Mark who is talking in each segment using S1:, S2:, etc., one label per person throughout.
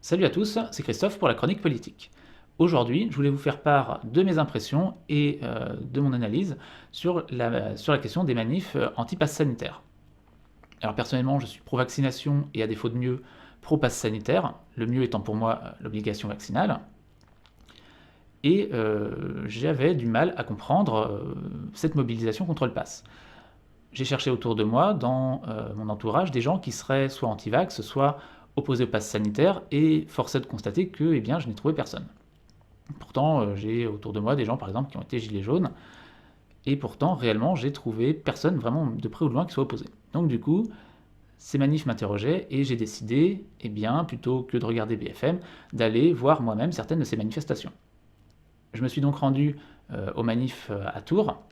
S1: Salut à tous, c'est Christophe pour la chronique politique. Aujourd'hui, je voulais vous faire part de mes impressions et de mon analyse sur la question des manifs anti-pass sanitaire. Alors personnellement, je suis pro-vaccination et à défaut de mieux, pro-pass sanitaire, le mieux étant pour moi l'obligation vaccinale. Et j'avais du mal à comprendre cette mobilisation contre le pass. J'ai cherché autour de moi, dans mon entourage, des gens qui seraient soit anti-vax, soit opposés au pass sanitaire, et force est de constater que eh bien, je n'ai trouvé personne. Pourtant, j'ai autour de moi des gens, par exemple, qui ont été gilets jaunes, et pourtant, réellement, j'ai trouvé personne vraiment de près ou de loin qui soit opposé. Donc du coup, ces manifs m'interrogeaient, et j'ai décidé, eh bien, plutôt que de regarder BFM, d'aller voir moi-même certaines de ces manifestations. Je me suis donc rendu aux manifs à Tours.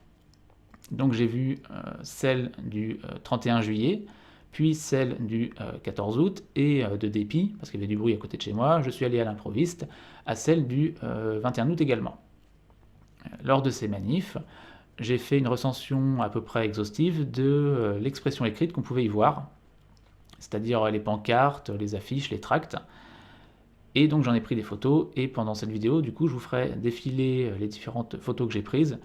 S1: Donc j'ai vu celle du 31 juillet, puis celle du 14 août, et de dépit, parce qu'il y avait du bruit à côté de chez moi, je suis allé à l'improviste, à celle du 21 août également. Lors de ces manifs, j'ai fait une recension à peu près exhaustive de l'expression écrite qu'on pouvait y voir, c'est-à-dire les pancartes, les affiches, les tracts. Et donc j'en ai pris des photos, et pendant cette vidéo, du coup, je vous ferai défiler les différentes photos que j'ai prises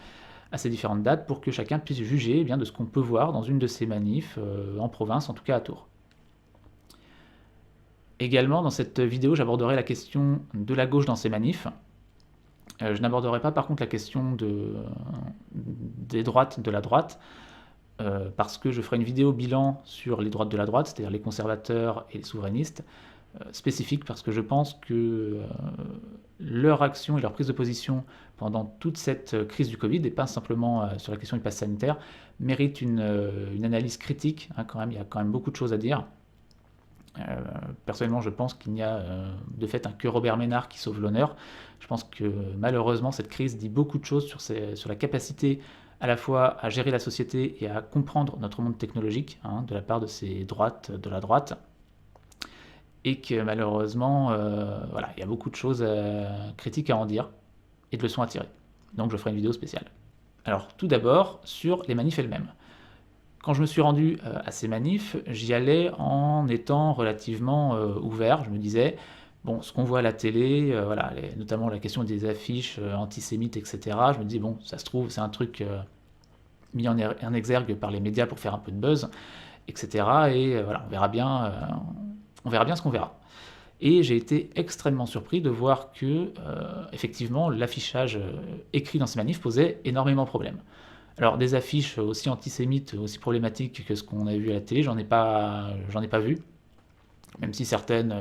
S1: à ces différentes dates pour que chacun puisse juger bien de ce qu'on peut voir dans une de ces manifs, en province, en tout cas à Tours. Également, dans cette vidéo, j'aborderai la question de la gauche dans ces manifs. Je n'aborderai pas par contre la question des droites, de la droite, parce que je ferai une vidéo bilan sur les droites de la droite, c'est-à-dire les conservateurs et les souverainistes, spécifique parce que je pense que leur action et leur prise de position pendant toute cette crise du Covid, et pas simplement sur la question du pass sanitaire, mérite une analyse critique, hein, quand même, il y a quand même beaucoup de choses à dire. Personnellement, je pense qu'il n'y a de fait que Robert Ménard qui sauve l'honneur. Je pense que malheureusement, cette crise dit beaucoup de choses sur la capacité à la fois à gérer la société et à comprendre notre monde technologique, hein, de la part de ces droites, de la droite, et que malheureusement, voilà, il y a beaucoup de choses critiques à en dire et de leçons à tirer. Donc je ferai une vidéo spéciale. Alors tout d'abord, sur les manifs elles-mêmes. Quand je me suis rendu à ces manifs, j'y allais en étant relativement ouvert. Je me disais, bon, ce qu'on voit à la télé, voilà, notamment la question des affiches antisémites, etc., je me dis, bon, ça se trouve, c'est un truc mis en exergue par les médias pour faire un peu de buzz, etc. Et voilà, on verra bien ce qu'on verra. Et j'ai été extrêmement surpris de voir que, effectivement, l'affichage écrit dans ces manifs posait énormément de problèmes. Alors, des affiches aussi antisémites, aussi problématiques que ce qu'on a vu à la télé, j'en ai pas vu, même si certaines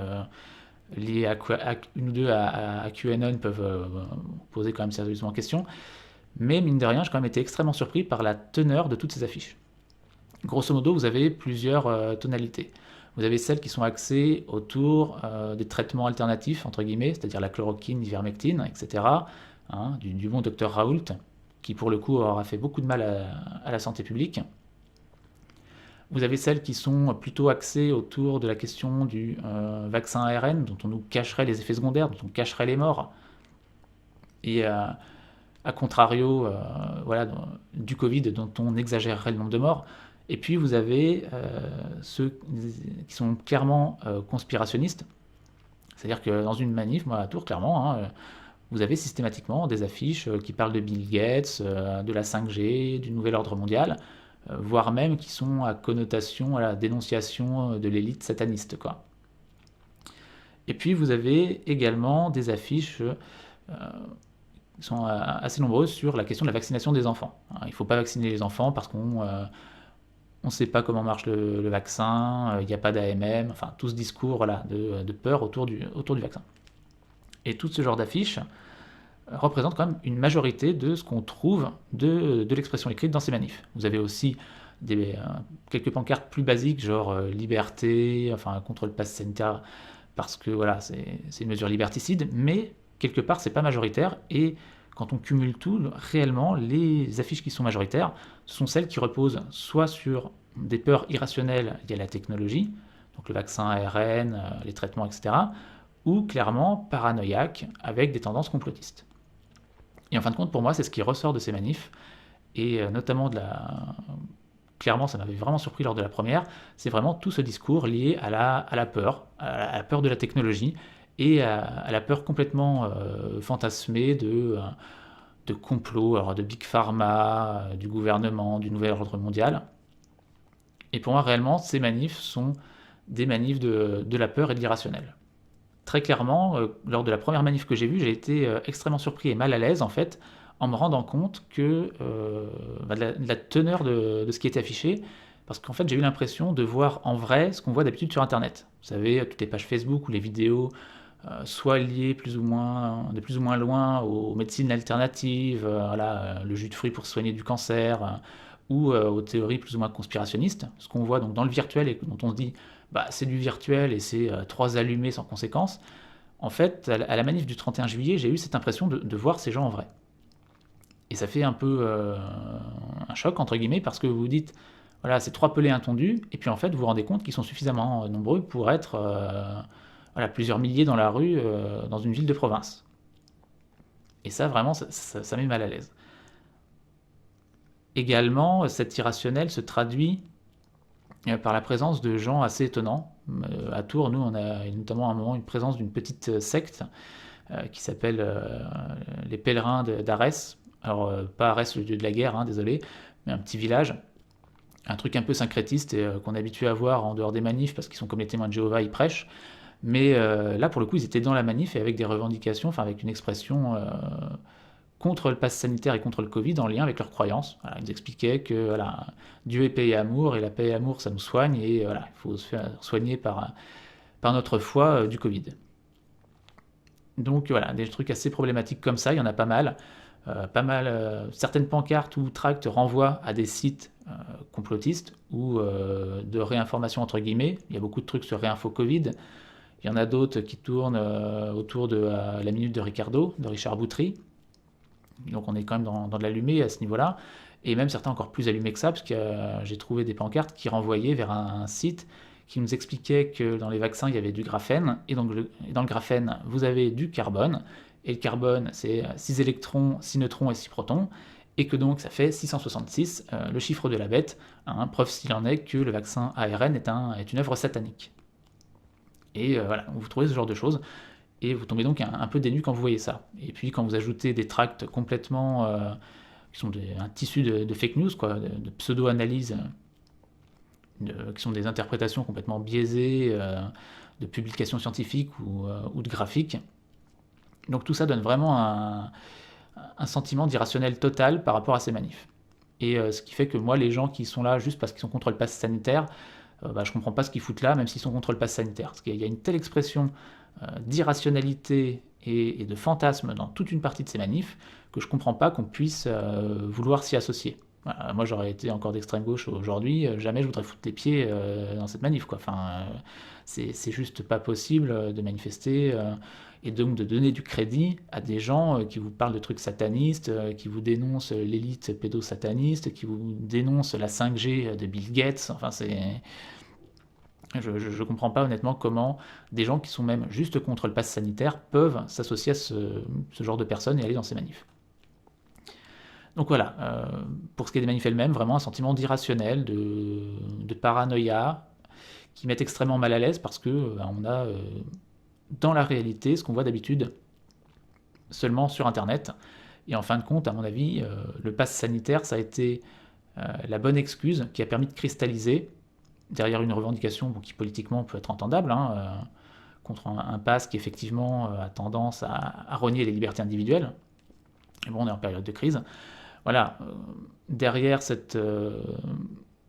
S1: liées à une ou deux à QAnon peuvent poser quand même sérieusement question. Mais mine de rien, j'ai quand même été extrêmement surpris par la teneur de toutes ces affiches. Grosso modo, vous avez plusieurs tonalités. Vous avez celles qui sont axées autour des traitements alternatifs, entre guillemets, c'est-à-dire la chloroquine, l'ivermectine, etc., hein, du bon docteur Raoult, qui pour le coup aura fait beaucoup de mal à la santé publique. Vous avez celles qui sont plutôt axées autour de la question du vaccin ARN, dont on nous cacherait les effets secondaires, dont on cacherait les morts. Et à contrario, voilà, du Covid, dont on exagérerait le nombre de morts. Et puis vous avez ceux qui sont clairement conspirationnistes, c'est-à-dire que dans une manif, moi à Tours, clairement, hein, vous avez systématiquement des affiches qui parlent de Bill Gates, de la 5G, du nouvel ordre mondial, voire même qui sont à connotation, à la dénonciation de l'élite sataniste, quoi. Et puis vous avez également des affiches qui sont assez nombreuses sur la question de la vaccination des enfants. Il ne faut pas vacciner les enfants parce qu'on ne sait pas comment marche le vaccin, il n'y a pas d'AMM, enfin tout ce discours voilà, de peur autour du vaccin. Et tout ce genre d'affiches représente quand même une majorité de ce qu'on trouve de l'expression écrite dans ces manifs. Vous avez aussi quelques pancartes plus basiques, genre liberté, enfin contre le pass sanitaire, parce que voilà, c'est une mesure liberticide, mais quelque part c'est pas majoritaire, et quand on cumule tout, réellement, les affiches qui sont majoritaires sont celles qui reposent soit sur des peurs irrationnelles liées à la technologie, donc le vaccin ARN, les traitements, etc., ou clairement paranoïaques avec des tendances complotistes. Et en fin de compte, pour moi, c'est ce qui ressort de ces manifs, et notamment clairement, ça m'avait vraiment surpris lors de la première, c'est vraiment tout ce discours lié à la peur de la technologie, et à la peur complètement fantasmée de complots, alors de Big Pharma, du gouvernement, du nouvel ordre mondial. Et pour moi, réellement, ces manifs sont des manifs de la peur et de l'irrationnel. Très clairement, lors de la première manif que j'ai vue, j'ai été extrêmement surpris et mal à l'aise, en fait, en me rendant compte de la teneur de ce qui était affiché, parce qu'en fait, j'ai eu l'impression de voir en vrai ce qu'on voit d'habitude sur Internet. Vous savez, toutes les pages Facebook ou les vidéos, soit liées de plus ou moins loin aux médecines alternatives, voilà, le jus de fruits pour soigner du cancer, ou aux théories plus ou moins conspirationnistes. Ce qu'on voit donc dans le virtuel et dont on se dit bah, c'est du virtuel et c'est trois allumés sans conséquence. En fait, à la manif du 31 juillet, j'ai eu cette impression de voir ces gens en vrai. Et ça fait un peu un choc, entre guillemets, parce que vous vous dites, voilà, c'est trois pelés intondus, et puis en fait, vous vous rendez compte qu'ils sont suffisamment nombreux pour être voilà, plusieurs milliers dans la rue, dans une ville de province. Et ça, vraiment, ça met mal à l'aise. Également, cet irrationnel se traduit par la présence de gens assez étonnants. À Tours, nous, on a notamment à un moment une présence d'une petite secte qui s'appelle les pèlerins d'Arès. Alors, pas Arès, le dieu de la guerre, hein, désolé, mais un petit village. Un truc un peu syncrétiste et qu'on est habitué à voir en dehors des manifs parce qu'ils sont comme les témoins de Jéhovah, ils prêchent. Mais là, pour le coup, ils étaient dans la manif et avec des revendications, enfin avec une expression contre le pass sanitaire et contre le Covid en lien avec leurs croyances. Voilà, ils expliquaient que voilà, Dieu est paix et amour, et la paix et amour, ça nous soigne, et voilà, il faut se faire soigner par notre foi du Covid. Donc voilà, des trucs assez problématiques comme ça, il y en a pas mal. Certaines pancartes ou tracts renvoient à des sites complotistes ou de réinformation entre guillemets. Il y a beaucoup de trucs sur Réinfo Covid. Il y en a d'autres qui tournent autour de la minute de Ricardo, de Richard Boutry. Donc on est quand même dans de l'allumé à ce niveau-là. Et même certains encore plus allumés que ça, parce que j'ai trouvé des pancartes qui renvoyaient vers un site qui nous expliquait que dans les vaccins, il y avait du graphène, et donc dans le graphène, vous avez du carbone, et le carbone, c'est 6 électrons, 6 neutrons et 6 protons, et que donc ça fait 666, le chiffre de la bête, hein, preuve s'il en est que le vaccin ARN est une œuvre satanique. Et voilà, vous trouvez ce genre de choses, et vous tombez donc un peu dénu quand vous voyez ça. Et puis quand vous ajoutez des tracts complètement qui sont un tissu de fake news, quoi, de pseudo-analyse, qui sont des interprétations complètement biaisées de publications scientifiques ou de graphiques. Donc tout ça donne vraiment un sentiment d'irrationnel total par rapport à ces manifs. Et ce qui fait que moi, les gens qui sont là juste parce qu'ils sont contre le pass sanitaire, bah, je comprends pas ce qu'ils foutent là, même s'ils sont contre le pass sanitaire. Parce qu'il y a une telle expression d'irrationalité et de fantasme dans toute une partie de ces manifs que je comprends pas qu'on puisse vouloir s'y associer. Voilà, moi j'aurais été encore d'extrême gauche aujourd'hui, jamais je voudrais foutre les pieds dans cette manif, quoi. Enfin, c'est juste pas possible de manifester et donc de donner du crédit à des gens qui vous parlent de trucs satanistes, qui vous dénoncent l'élite pédosataniste, qui vous dénoncent la 5G de Bill Gates. Enfin, je ne comprends pas honnêtement comment des gens qui sont même juste contre le pass sanitaire peuvent s'associer à ce genre de personnes et aller dans ces manifs. Donc voilà, pour ce qui est des manifs elles-mêmes, vraiment un sentiment d'irrationnel, de paranoïa, qui met extrêmement mal à l'aise parce que on a dans la réalité ce qu'on voit d'habitude seulement sur Internet. Et en fin de compte, à mon avis, le pass sanitaire, ça a été la bonne excuse qui a permis de cristalliser derrière une revendication qui politiquement peut être entendable, hein, contre un pass qui effectivement a tendance à rogner les libertés individuelles. Et bon, on est en période de crise. Voilà, derrière ce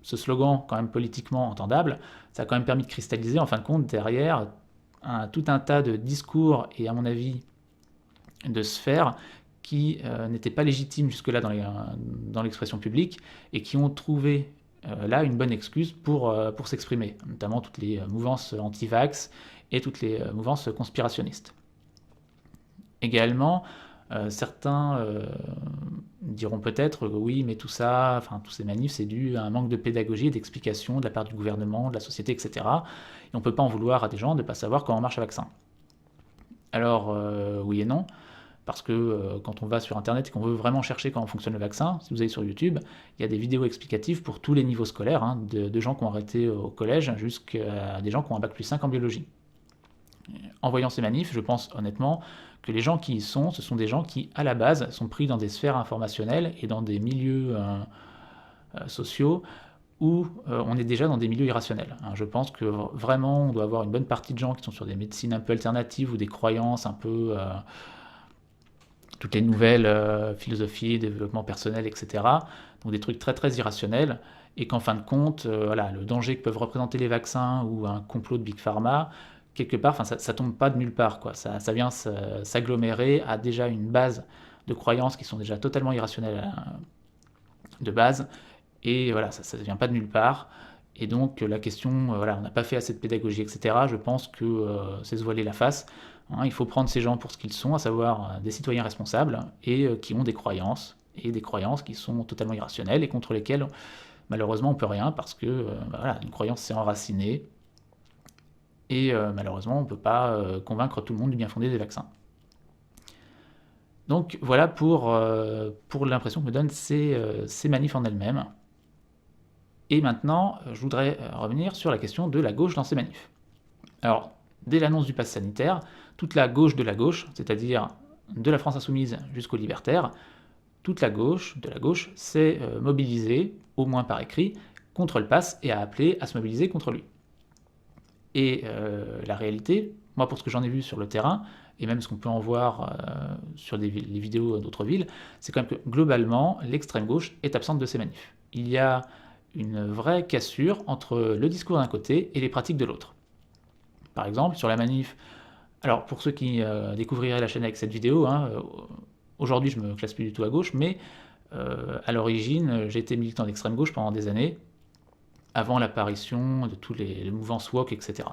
S1: slogan quand même politiquement entendable, ça a quand même permis de cristalliser en fin de compte derrière tout un tas de discours et à mon avis de sphères qui n'étaient pas légitimes jusque-là dans l'expression publique et qui ont trouvé là une bonne excuse pour s'exprimer, notamment toutes les mouvances anti-vax et toutes les mouvances conspirationnistes. Également, certains diront peut-être oui, mais tout ça, enfin tous ces manifs, c'est dû à un manque de pédagogie et d'explication de la part du gouvernement, de la société, etc. Et on ne peut pas en vouloir à des gens de ne pas savoir comment marche un vaccin. Alors, oui et non, parce que quand on va sur Internet et qu'on veut vraiment chercher comment fonctionne le vaccin, si vous allez sur YouTube, il y a des vidéos explicatives pour tous les niveaux scolaires, hein, de gens qui ont arrêté au collège jusqu'à des gens qui ont un bac+5 en biologie. En voyant ces manifs, je pense honnêtement que les gens qui y sont, ce sont des gens qui, à la base, sont pris dans des sphères informationnelles et dans des milieux sociaux où on est déjà dans des milieux irrationnels. Je pense que vraiment, on doit avoir une bonne partie de gens qui sont sur des médecines un peu alternatives ou des croyances un peu... toutes les nouvelles philosophies, développement personnel, etc. Donc des trucs très très irrationnels, et qu'en fin de compte, voilà, le danger que peuvent représenter les vaccins ou un complot de Big Pharma, quelque part, ça tombe pas de nulle part, quoi. Ça vient s'agglomérer à déjà une base de croyances qui sont déjà totalement irrationnelles de base, et voilà, ça ne vient pas de nulle part. Et donc la question, voilà, on n'a pas fait assez de pédagogie, etc. Je pense que c'est se voiler la face. Il faut prendre ces gens pour ce qu'ils sont, à savoir des citoyens responsables et qui ont des croyances qui sont totalement irrationnelles et contre lesquelles malheureusement on peut rien parce que voilà, une croyance s'est enracinée et malheureusement on ne peut pas convaincre tout le monde du bien fondé des vaccins. Donc voilà pour l'impression que me donnent ces manifs en elles-mêmes. Et maintenant, je voudrais revenir sur la question de la gauche dans ces manifs. Alors, dès l'annonce du pass sanitaire, toute la gauche de la gauche, c'est-à-dire de la France insoumise jusqu'aux libertaires, toute la gauche de la gauche s'est mobilisée, au moins par écrit, contre le pass et a appelé à se mobiliser contre lui. Et la réalité, moi pour ce que j'en ai vu sur le terrain, et même ce qu'on peut en voir sur les vidéos d'autres villes, c'est quand même que globalement, l'extrême gauche est absente de ces manifs. Il y a une vraie cassure entre le discours d'un côté et les pratiques de l'autre. Par exemple, sur la manif, alors pour ceux qui découvriraient la chaîne avec cette vidéo, aujourd'hui je me classe plus du tout à gauche, mais à l'origine j'ai été militant d'extrême gauche pendant des années, avant l'apparition de tous les mouvances woke, etc.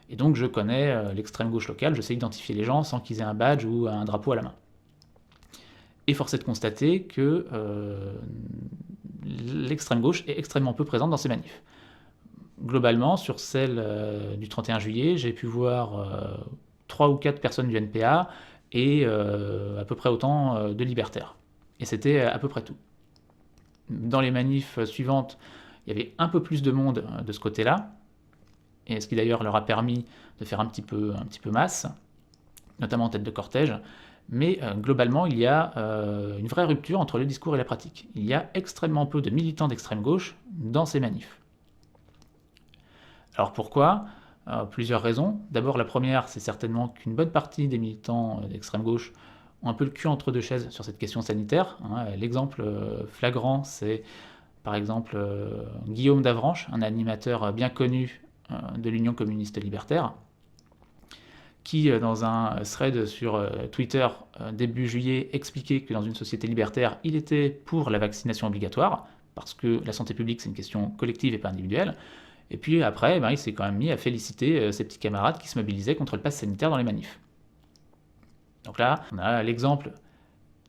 S1: Et donc je connais l'extrême gauche locale, je sais identifier les gens sans qu'ils aient un badge ou un drapeau à la main. Et force est de constater que l'extrême gauche est extrêmement peu présente dans ces manifs. Globalement, sur celle du 31 juillet, j'ai pu voir 3 ou 4 personnes du NPA et à peu près autant de libertaires. Et c'était à peu près tout. Dans les manifs suivantes, il y avait un peu plus de monde de ce côté-là, et ce qui d'ailleurs leur a permis de faire un petit peu masse, notamment en tête de cortège. Mais globalement, il y a une vraie rupture entre le discours et la pratique. Il y a extrêmement peu de militants d'extrême gauche dans ces manifs. Alors pourquoi ? Plusieurs raisons. D'abord, la première, c'est certainement qu'une bonne partie des militants d'extrême gauche ont un peu le cul entre deux chaises sur cette question sanitaire. L'exemple flagrant, c'est par exemple Guillaume Davranche, un animateur bien connu de l'Union communiste libertaire, qui, dans un thread sur Twitter début juillet, expliquait que dans une société libertaire, il était pour la vaccination obligatoire, parce que la santé publique, c'est une question collective et pas individuelle. Et puis après, il s'est quand même mis à féliciter ses petits camarades qui se mobilisaient contre le pass sanitaire dans les manifs. Donc là, on a l'exemple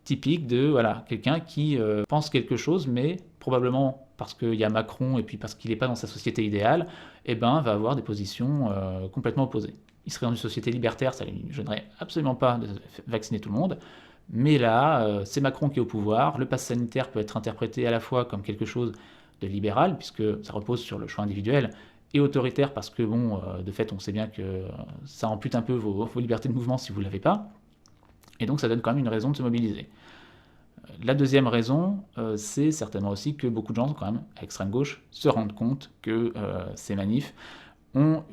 S1: typique de voilà, quelqu'un qui pense quelque chose, mais probablement parce qu'il y a Macron et puis parce qu'il n'est pas dans sa société idéale, va avoir des positions complètement opposées. Il serait dans une société libertaire, ça ne lui gênerait absolument pas de vacciner tout le monde, mais là, c'est Macron qui est au pouvoir, le pass sanitaire peut être interprété à la fois comme quelque chose de libéral, puisque ça repose sur le choix individuel, et autoritaire, parce que, de fait, on sait bien que ça ampute un peu vos libertés de mouvement si vous ne l'avez pas, et donc ça donne quand même une raison de se mobiliser. La deuxième raison, c'est certainement aussi que beaucoup de gens, quand même, à extrême gauche, se rendent compte que ces manifs ont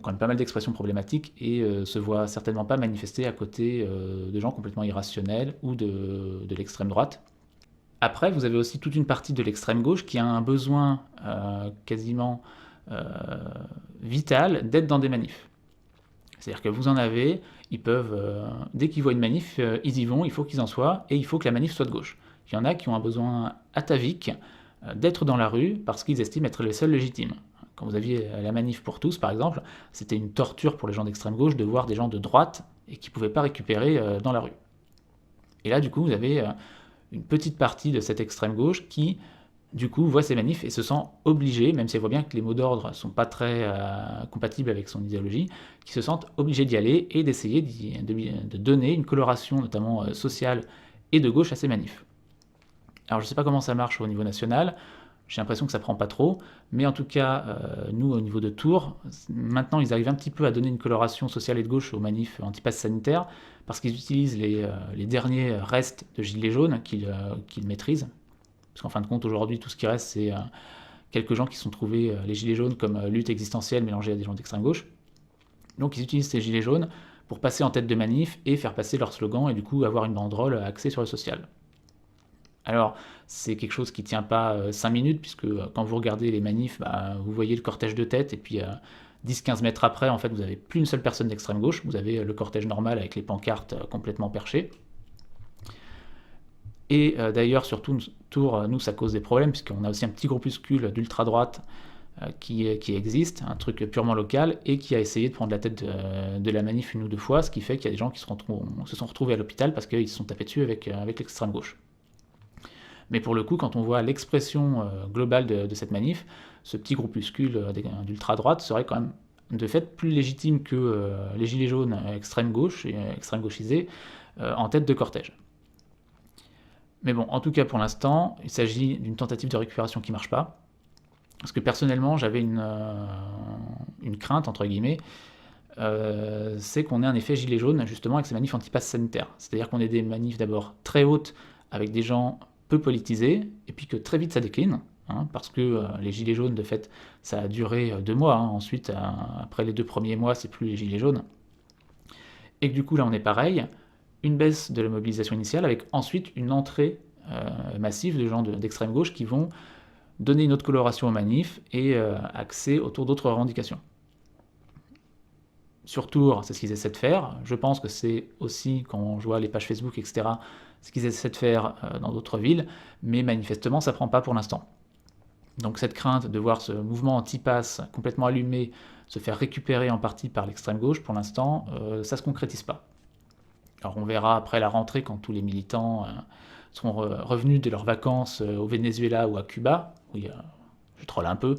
S1: quand même pas mal d'expressions problématiques et se voient certainement pas manifester à côté de gens complètement irrationnels ou de l'extrême droite. Après, vous avez aussi toute une partie de l'extrême gauche qui a un besoin quasiment vital d'être dans des manifs. C'est-à-dire que vous en avez, ils peuvent, dès qu'ils voient une manif, ils y vont, il faut qu'ils en soient, et il faut que la manif soit de gauche. Il y en a qui ont un besoin atavique d'être dans la rue parce qu'ils estiment être les seuls légitimes. Quand vous aviez la manif pour tous, par exemple, c'était une torture pour les gens d'extrême gauche de voir des gens de droite et qui ne pouvaient pas récupérer dans la rue. Et là, du coup, vous avez une petite partie de cette extrême gauche qui, du coup, voit ces manifs et se sent obligée, même si elle voit bien que les mots d'ordre ne sont pas très compatibles avec son idéologie, qui se sentent obligés d'y aller et d'essayer de donner une coloration, notamment sociale et de gauche, à ces manifs. Alors, je ne sais pas comment ça marche au niveau national. J'ai l'impression que ça prend pas trop, mais en tout cas, nous, au niveau de Tours, maintenant, ils arrivent un petit peu à donner une coloration sociale et de gauche aux manifs anti-pass sanitaire, parce qu'ils utilisent les derniers restes de gilets jaunes qu'ils maîtrisent. Parce qu'en fin de compte, aujourd'hui, tout ce qui reste, c'est quelques gens qui se sont trouvés les gilets jaunes comme lutte existentielle mélangée à des gens d'extrême gauche. Donc ils utilisent ces gilets jaunes pour passer en tête de manif et faire passer leur slogan et du coup avoir une banderole axée sur le social. Alors, c'est quelque chose qui tient pas 5 minutes, puisque quand vous regardez les manifs, bah, vous voyez le cortège de tête, et puis 10-15 mètres après, en fait, vous n'avez plus une seule personne d'extrême gauche, vous avez le cortège normal avec les pancartes complètement perchées. Et d'ailleurs, surtout, Tours, nous, ça cause des problèmes, puisqu'on a aussi un petit groupuscule d'ultra-droite qui existe, un truc purement local, et qui a essayé de prendre la tête de la manif une ou deux fois, ce qui fait qu'il y a des gens qui se sont retrouvés à l'hôpital parce qu'ils se sont tapés dessus avec l'extrême gauche. Mais pour le coup, quand on voit l'expression globale de cette manif, ce petit groupuscule d'ultra-droite serait quand même de fait plus légitime que les gilets jaunes extrême gauche et extrême gauchisés en tête de cortège. Mais bon, en tout cas pour l'instant, il s'agit d'une tentative de récupération qui ne marche pas. Parce que personnellement, j'avais une crainte, entre guillemets, c'est qu'on ait un effet gilet jaune justement avec ces manifs anti-pass sanitaire. C'est-à-dire qu'on ait des manifs d'abord très hautes avec des gens peu politisés, et puis que très vite ça décline, hein, parce que les gilets jaunes, de fait, ça a duré 2 mois, hein. Ensuite, après les 2 premiers mois, c'est plus les gilets jaunes. Et que du coup, là, on est pareil, une baisse de la mobilisation initiale, avec ensuite une entrée massive de gens d'extrême gauche qui vont donner une autre coloration aux manifs et axer autour d'autres revendications. Sur Tours, c'est ce qu'ils essaient de faire. Je pense que c'est aussi, quand je vois les pages Facebook, etc., ce qu'ils essaient de faire dans d'autres villes, mais manifestement, ça ne prend pas pour l'instant. Donc cette crainte de voir ce mouvement anti-pass complètement allumé se faire récupérer en partie par l'extrême gauche, pour l'instant, ça ne se concrétise pas. Alors on verra après la rentrée, quand tous les militants seront revenus de leurs vacances au Venezuela ou à Cuba, oui, je troll un peu,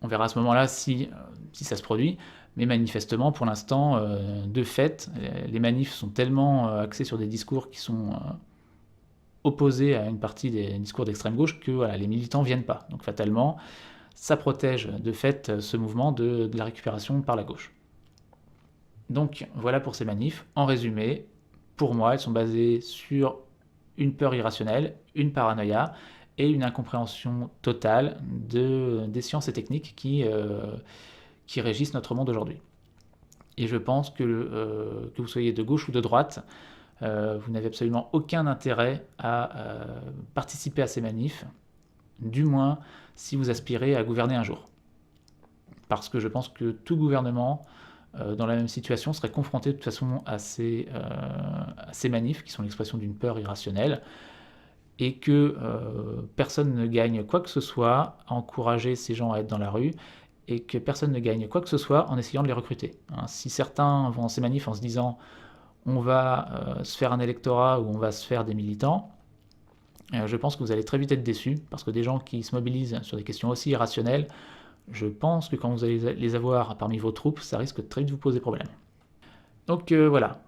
S1: on verra à ce moment-là si ça se produit. Mais manifestement, pour l'instant, de fait, les manifs sont tellement axés sur des discours qui sont opposés à une partie des discours d'extrême gauche que voilà, les militants ne viennent pas. Donc fatalement, ça protège de fait ce mouvement de la récupération par la gauche. Donc voilà pour ces manifs. En résumé, pour moi, elles sont basées sur une peur irrationnelle, une paranoïa et une incompréhension totale des sciences et techniques qui régissent notre monde aujourd'hui. Et je pense que vous soyez de gauche ou de droite, vous n'avez absolument aucun intérêt à participer à ces manifs, du moins si vous aspirez à gouverner un jour. Parce que je pense que tout gouvernement dans la même situation serait confronté de toute façon à ces manifs qui sont l'expression d'une peur irrationnelle, et que personne ne gagne quoi que ce soit à encourager ces gens à être dans la rue, et que personne ne gagne quoi que ce soit en essayant de les recruter. Hein, si certains vont dans ces manifs en se disant on va se faire un électorat ou on va se faire des militants, je pense que vous allez très vite être déçus, parce que des gens qui se mobilisent sur des questions aussi irrationnelles, je pense que quand vous allez les avoir parmi vos troupes, ça risque de très vite vous poser problème. Donc voilà,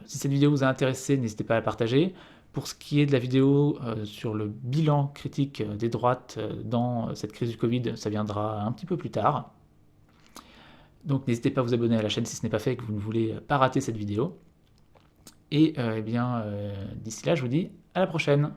S1: si cette vidéo vous a intéressé, n'hésitez pas à la partager. Pour ce qui est de la vidéo sur le bilan critique des droites dans cette crise du Covid, ça viendra un petit peu plus tard. Donc n'hésitez pas à vous abonner à la chaîne si ce n'est pas fait et que vous ne voulez pas rater cette vidéo. Et d'ici là, je vous dis à la prochaine.